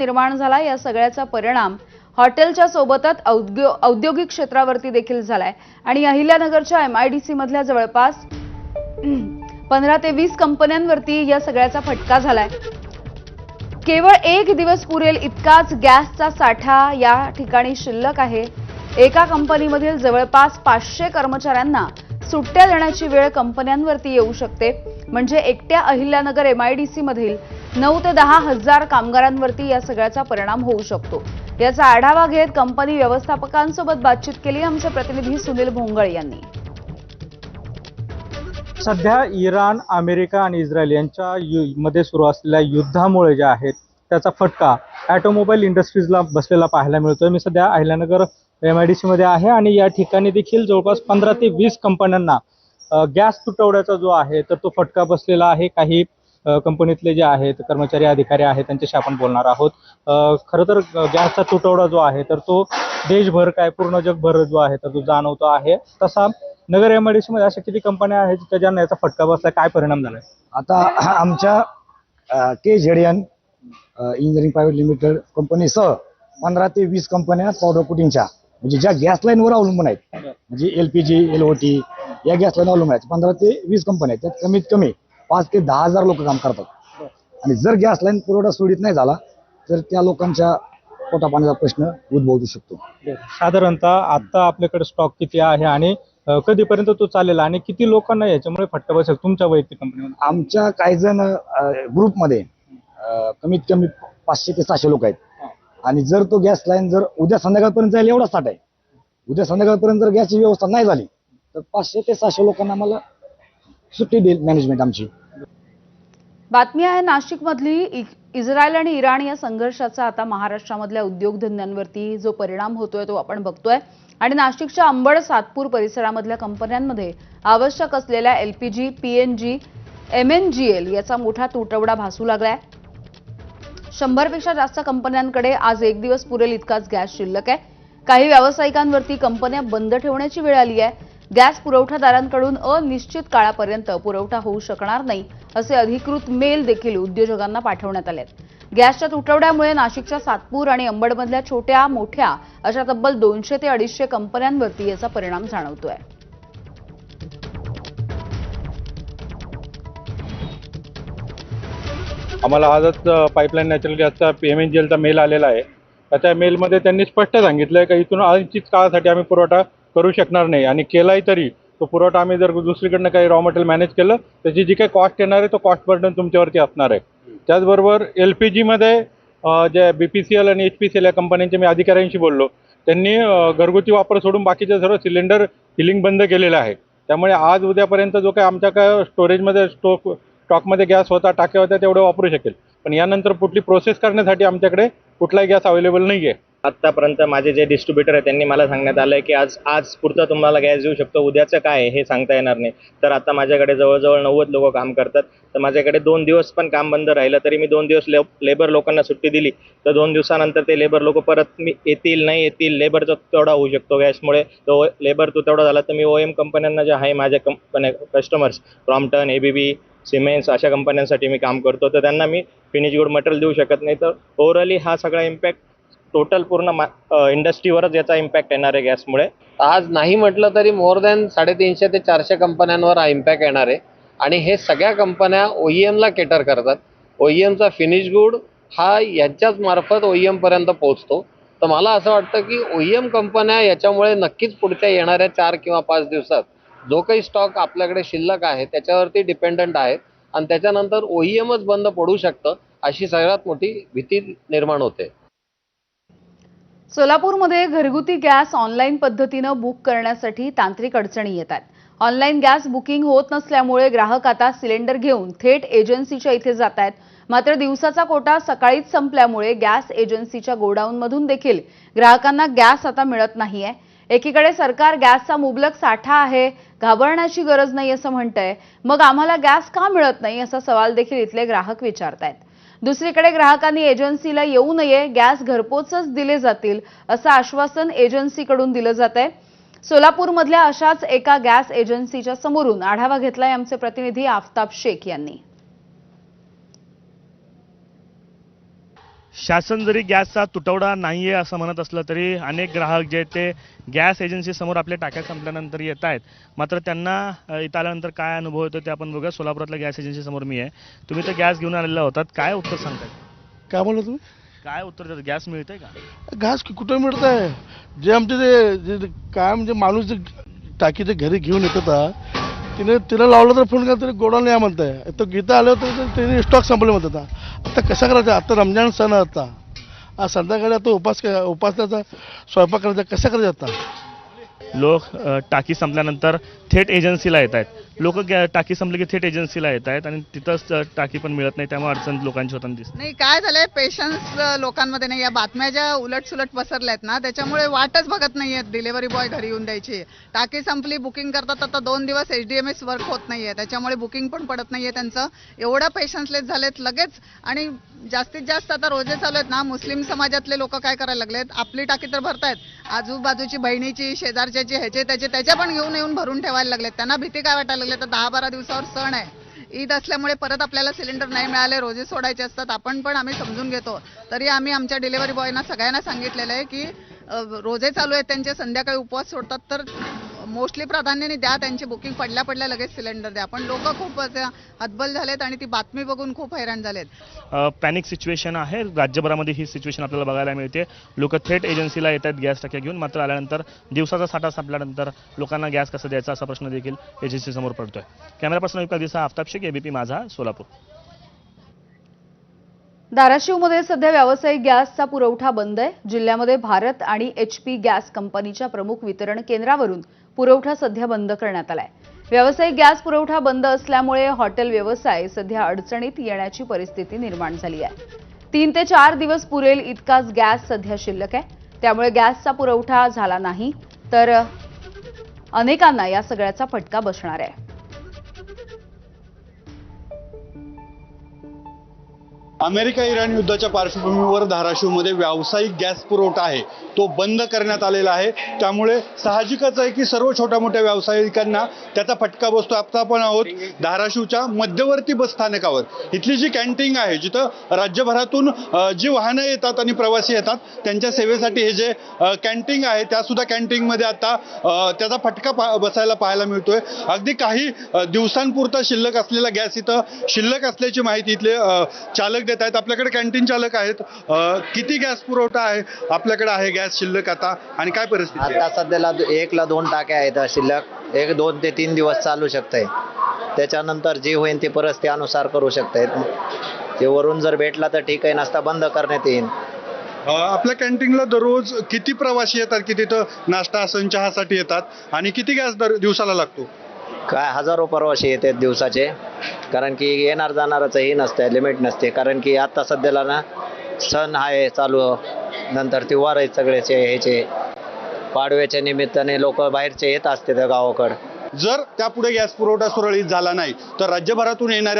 निर्माण झाला। या सगळ्याचा परिणाम हॉटेलच्या सोबतच औद्योगिक क्षेत्रावरती देखील झालाय आणि अहिल्यानगरच्या MIDC मधल्या जवळपास 15 ते 20 कंपन्यांवरती या सगळ्याचा फटका झालाय। केवळ एक दिवस पुरेल इतकाच गॅसचा साठा या ठिकाणी शिल्लक आहे। एका कंपनीमधील जवळपास 500 कर्मचाऱ्यांना सुट्ट्या देण्याची वेळ कंपन्यांवरती येऊ शकते। म्हणजे एकट्या अहिल्यानगर MIDC मधील 9 ते 10 हजार कामगारांवरती या सगळ्याचा परिणाम होऊ शकतो। याचा आढावा घेत कंपनी व्यवस्थापकांसोबत बातचीत केली आमचे प्रतिनिधी सुनील भोंगळ यांनी। सध्या इराण, अमेरिका आणि इस्रायल यांच्या मध्ये सुरू असलेल्या युद्धामुळे जे आहेत त्याचा फटका ऑटोमोबाईल इंडस्ट्रीजला बसलेला पाहायला मिळतोय। मी सध्या अहिल्यानगर MIDC मध्ये आहे आणि या ठिकाणी देखील जवळपास 15 ते 20 कंपन्यांना गॅस तुटवड्याचा जो आहे तर तो फटका बसलेला आहे। काही कंपनीतले जे आहेत कर्मचारी अधिकारी आहेत त्यांच्याशी आपण बोलणार आहोत। खरं तर गॅसचा तुटवडा जो आहे तर तो देशभर काय पूर्ण जगभर जो आहे तर तो जाणवतो आहे। तसा नगर MIDC मध्ये अशा किती कंपन्या आहेत की ज्यांना याचा फटका बसला, काय परिणाम झालाय? आता आमच्या KZN इंजिनिअरिंग प्रायव्हेट लिमिटेड कंपनीसह 15 ते 20 कंपन्या पावडर कोटिंगच्या म्हणजे ज्या गॅस लाईनवर अवलंबून आहेत, म्हणजे LPG, LOT या गॅस लाईन अवलंबून आहेत 15 ते 20 कंपन्या आहेत। त्यात कमीत कमी 5 ते 10 हजार लोक काम करतात आणि जर गॅस लाईन पुरवठा सुरळीत नाही झाला तर त्या लोकांच्या पोटापाण्याचा प्रश्न उद्भवू शकतो। साधारणतः आता आपल्याकडे स्टॉक किती आहे आणि कधीपर्यंत तो चालेल आणि किती लोकांना याच्यामुळे फटका बसेल तुमच्या वैयक्तिक कंपनीमध्ये? आमच्या काही जण ग्रुपमध्ये कमीत कमी 500 ते 600 लोक आहेत आणि जर तो गॅस लाईन जर उद्या संध्याकाळपर्यंत जाईल एवढा साठ आहे, उद्या संध्याकाळपर्यंत जर गॅसची व्यवस्था नाही झाली तर 500 ते 600 लोकांना मला सुट्टी देईल मॅनेजमेंट आमची। बातमी आहे नाशिक मधली इस्रायल आणि इराण या संघर्षाचा आता महाराष्ट्रामधल्या उद्योगधंद्यांवरती जो परिणाम होतोय तो आपण बघतोय आणि नाशिकच्या अंबड सातपूर परिसरामधल्या कंपन्यांमध्ये आवश्यक असलेल्या LPG, PNG, MNGL याचा मोठा तुटवडा भासू लागलाय। 100 पेक्षा जास्त कंपन्यांकडे आज एक दिवस पुरेल इतकाच गॅस शिल्लक आहे। काही व्यावसायिकांवरती कंपन्या बंद ठेवण्याची वेळ आली आहे। गॅस पुरवठादारांकडून अनिश्चित काळापर्यंत पुरवठा होऊ शकणार नाही असे अधिकृत मेल देखील उद्योजकांना पाठवण्यात आले आहेत। गॅसच्या तुटवड्यामुळे नाशिकच्या सातपूर आणि अंबडमधल्या छोट्या मोठ्या अशा तब्बल 200 ते 250 कंपन्यांवरती याचा परिणाम जाणवतोय। आम्हाला आजच पाईपलाईन नॅचरल गॅसचा MNGLचा मेल आलेला आहे। त्या मेलमध्ये त्यांनी स्पष्ट सांगितलंय की इथून अनिश्चित काळासाठी आम्ही पुरवठा करू शकणार नाही आणि केलाही तरी तो पुरवठा आम्ही जर दुसरीकडनं काही रॉ मटेरियल मॅनेज केलं त्याची जी काही कॉस्ट येणार आहे तो कॉस्ट बर्डन तुमच्यावरती असणार आहे। त्याचबरोबर LPG मध्ये जे BPCL आणि HPCL या कंपन्यांच्या मी अधिकाऱ्यांशी बोललो, त्यांनी घरगुती वापर सोडून बाकीचे सर्व सिलेंडर फिलिंग बंद केलेलं आहे। त्यामुळे आज उद्यापर्यंत जो काही आमच्या काय स्टोरेजमध्ये स्टॉकमध्ये गॅस होता, टाक्या होत्या तेवढं वापरू शकेल, पण यानंतर कुठली प्रोसेस करण्यासाठी आमच्याकडे कुठलाही गॅस अवेलेबल नाही आहे। आतापर्यंत माझे जे डिस्ट्रीब्युटर आहे त्यांनी मला सांगण्यात आलंय की आज पुरता तुम्हाला गॅस देऊ शकतो, उद्याचं काय हे सांगता येणार नाही। तर आता माझ्याकडे जवळजवळ 90 लोक काम करतात, तर माझ्याकडे 2 दिवस पण काम बंद राहिलं तरी मी 2 दिवस लेबर लोकांना सुट्टी दिली तर 2 दिवसानंतर ते लेबर लोक परत येतील नाही येतील, लेबरचा तुटवडा होऊ शकतो गॅसमुळे। तो लेबर तुटवडा झाला तर मी OEM कंपन्यांना जे आहे माझ्या कस्टमर्स क्रॉम्प्टन, ABB, सिमेंट्स अशा कंपन्यांसाठी मी काम करतो, तर त्यांना मी फिनिश गुड मटेरियल देऊ शकत नाही। तर ओव्हरऑली हा सगळा इम्पॅक्ट टोटल पूर्ण इंडस्ट्रीवरच याचा इम्पॅक्ट येणार आहे गॅसमुळे। आज नाही म्हटलं तरी मोर दॅन 350 ते 400 कंपन्यांवर हा इम्पॅक्ट येणार आहे आणि हे सगळ्या कंपन्या OEMला केटर करतात। OEMचा फिनिश गुड हा यांच्याच मार्फत OEM पर्यंत पोहोचतो। तर मला असं वाटतं की OEM कंपन्या याच्यामुळे नक्कीच पुढच्या येणाऱ्या 4 किंवा 5 दिवसात जो काही स्टॉक आपल्याकडे शिल्लक आहे त्याच्यावरती डिपेंडंट आहेत आणि त्याच्यानंतर OEMच बंद पडू शकतं अशी सगळ्यात मोठी भीती निर्माण होते। सोलापूरमध्ये घरगुती गॅस ऑनलाईन पद्धतीनं बुक करण्यासाठी तांत्रिक अडचणी येतात। ऑनलाईन गॅस बुकिंग होत नसल्यामुळे ग्राहक आता सिलेंडर घेऊन थेट एजन्सीच्या इथे जात आहेत। मात्र दिवसाचा कोटा सकाळीच संपल्यामुळे गॅस एजन्सीच्या गोडाऊनमधून देखील ग्राहकांना गॅस आता मिळत नाहीये। एकीकडे सरकार गॅसचा मुबलक साठा आहे, घाबरण्याची गरज नाही असं म्हणतंय, मग आम्हाला गॅस का मिळत नाही असा सवाल देखील इथले ग्राहक विचारतायत। दुसरीकडे ग्राहकांनी एजन्सीला येऊ नये, गॅस घरपोचच दिले जातील असं आश्वासन एजन्सीकडून दिलं जातंय। सोलापूरमधल्या अशाच एका गॅस एजन्सीच्या समोरून आढावा घेतलाय आमचे प्रतिनिधी आफताब शेख यांनी। शासन जरी गॅसचा तुटवडा नाही आहे असं म्हणत असलं तरी अनेक ग्राहक जे आहेत ते गॅस एजन्सीसमोर आपल्या टाक्या संपल्यानंतर येत आहेत. मात्र त्यांना इथं आल्यानंतर काय अनुभव येतो ते आपण बघूया. सोलापुरातल्या गॅस एजन्सीसमोर मी आहे. तुम्ही तर गॅस घेऊन आलेला होतात, काय उत्तर सांगताय? काय म्हणलं तुम्ही? काय उत्तर देतात? गॅस मिळतंय का? घास कुठं मिळत आहे? जे आमचे जे काय म्हणजे माणूस जे टाकीचे घरी घेऊन येतात तिनं लावलं तर फोन केला तरी गोडाऊन या म्हणताय. तो गीता आलं तर त्याने स्टॉक संपले म्हणतात. आता कसा करायचा? आता रमजान सण आहे. आता आज संध्याकाळी आता उपासण्याचा स्वयंपाक करायचा, कसा करायचा? आता लोक टाकी संपल्यानंतर थेट एजन्सीला येत आहेत. लोक टाकी संपली की थेट एजन्सीला येत आहेत आणि तिथंच टाकी पण मिळत नाही, त्यामुळे अडचण लोकांची होताना दिसते. नाही, काय झालंय, पेशन्स लोकांमध्ये नाही. या बातम्या ज्या उलटसुलट पसरल्यात ना, त्याच्यामुळे वाटच बघत नाहीयेत डिलिव्हरी बॉय घरी येऊन द्यायची. टाकी संपली, बुकिंग करतात, आता 2 दिवस HDMS वर्क होत नाहीये, त्याच्यामुळे बुकिंग पण पडत नाहीये त्यांचं. एवढं पेशन्सलेस झालेत लगेच. आणि जास्तीत जास्त आता रोजे चालू आहेत ना, मुस्लिम समाजातले लोक काय करायला लागलेत, आपली टाकी तर भरतायत, आजूबाजूची बहिणीची, शेजारच्याची, ह्याचे त्याच्या पण घेऊन येऊन भरून ठेवायला लागलेत. त्यांना भीती काय वाटायला लागली, तर 10-12 दिवसावर सण आहे, ईद असल्यामुळे परत आपल्याला सिलेंडर नाही मिळाले, रोजे सोडायचे असतात. आम्ही समजून घेतो, तरी आम्ही आमच्या डिलिव्हरी बॉयना सगळ्यांना सांगितलेलं आहे की रोजे चालू आहेत त्यांचे, संध्याकाळी उपवास सोडतात, तर मोस्टली प्राधान्याने द्या, त्यांची बुकिंग पडल्या लगेच सिलेंडर द्या. पण लोक खूप हतबल झालेत आणि ती बातमी बघून खूप हैराण झालेत. पॅनिक सिच्युएशन आहे राज्यभरामध्ये. ही सिच्युएशन आपल्याला बघायला मिळते. लोक थेट एजन्सीला येत आहेत गॅस टाक्या घेऊन. मात्र आल्यानंतर दिवसाचा साठा संपल्यानंतर लोकांना गॅस कसा द्यायचा असा प्रश्न देखील एजन्सीसमोर पडतोय. कॅमेरा पर्सन विकास दिसा, आफताब शेख, ABP माझा, सोलापूर. धाराशिवमध्ये सध्या व्यावसायिक गॅसचा पुरवठा बंद आहे. जिल्ह्यामध्ये भारत आणि HP गॅस कंपनीच्या प्रमुख वितरण केंद्रावरून पुरवठा सध्या बंद करण्यात आलाय. व्यावसायिक गॅस पुरवठा बंद असल्यामुळे हॉटेल व्यवसाय सध्या अडचणीत येण्याची परिस्थिती निर्माण झाली आहे. 3 ते 4 दिवस पुरेल इतकाच गॅस सध्या शिल्लक आहे. त्यामुळे गॅसचा पुरवठा झाला नाही तर अनेकांना या सगळ्याचा फटका बसणार आहे. अमेरिका इराण युद्धाच्या पार्श्वभूमीवर धाराशिवमध्ये व्यावसायिक गॅस पुरवठा आहे तो बंद करण्यात आलेला आहे. त्यामुळे साहजिकच आहे की सर्व छोट्या मोठ्या व्यावसायिकांना त्याचा फटका बसतो. आता आपण आहोत धाराशिवच्या मध्यवर्ती बस स्थानकावर. इथली जी कॅन्टीन आहे, जिथं राज्यभरातून जी वाहनं येतात आणि प्रवासी येतात त्यांच्या सेवेसाठी हे जे कॅन्टीन आहे, त्यासुद्धा कॅन्टीनमध्ये आता त्याचा फटका बसायला पाहायला मिळतोय. अगदी काही दिवसांपुरता शिल्लक असलेला गॅस इथं शिल्लक असल्याची माहिती इथले चालक देत आहेत. आपल्याकडे कॅन्टीन चालक आहेत. किती गॅस पुरवठा आहे आपल्याकडे आहे गॅस शिल्लक आता, आणि काय परिस्थिती? आता सध्याला 1 ला 2 टाक्या आहेत शिल्लक. 2 ते 3 दिवस चालू शकते. त्याच्यानंतर जे होईल ते परिस्थितीनुसार करू शकते. ते वरून जर भेटला तर ठीक आहे, नसता बंद करण्यात येईल. आपल्या कॅन्टीनला दररोज किती प्रवासी येतात की तिथं नाश्ता असं चहासाठी येतात, आणि किती गॅस दिवसाला लागतो? काय हजारो प्रवासी येतात दिवसाचे, कारण की येणार जाणारच हे नसते, लिमिट नसते. कारण की आता सध्याला ना सण आहे चालू, नंतर त्योहार आहेत सगळ्याचे, ह्याचे पाडव्याच्या निमित्ताने लोक बाहेरचे येत असते त्या गावाकडे. जर त्यापुढे गॅस पुरवठा सुरळीत झाला नाही तर राज्यभरातून येणाऱ्या